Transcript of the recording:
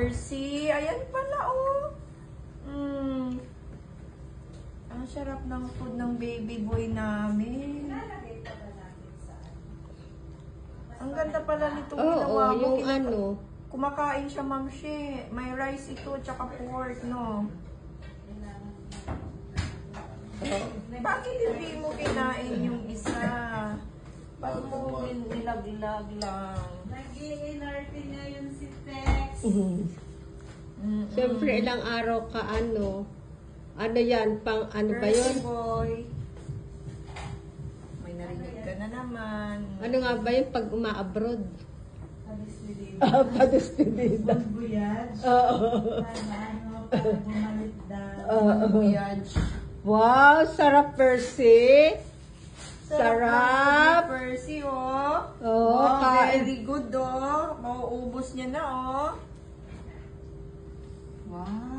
Percy. Ayan pala, oh. Ang sarap ng food ng baby boy namin. Ang ganda pala nito ginawa mo. Yung ano. Kumakain siya, Ma'am She. May rice ito, tsaka pork, no? Bakit hindi mo kinain yung isa? Ba't mo nilaglag lang? Nag-i-NRT niya yun si Tex. Siyempre, ilang araw ka ano. Ano yan? Pang ano ba yun? Percy boy. May narinig ka na naman. Ano nga ba yun pag uma-abroad? Padestidida. Padestidida. Buyage. Oo. Para bumalik daw. Voyage. Wow, sarap, Percy. Sarap. Percy, oh. Oo, Wow, kain. very good, oh. Mauubos niya na, oh. Wow.